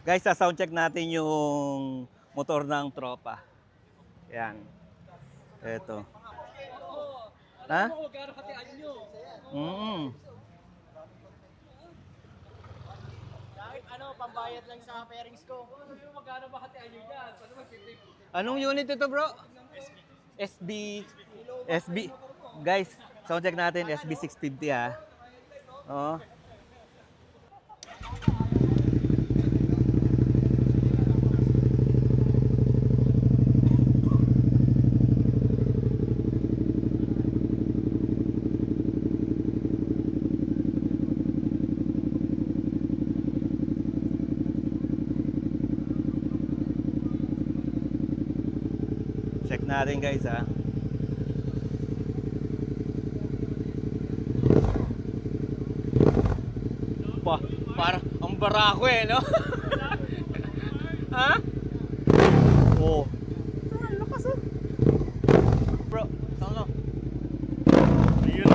Guys, sa-sound check natin yung motor ng tropa. Yan. Ito. Ha? Kahit ano, pambayad lang sa pairings ko. Anong unit ito, bro? SB. SB. Guys, sound check natin SB 650 ha. Oo. Check natin guys ha. Para ang barako eh, no? Ha? Oh. Ah, lakas oh. Bro, tama. Ayun.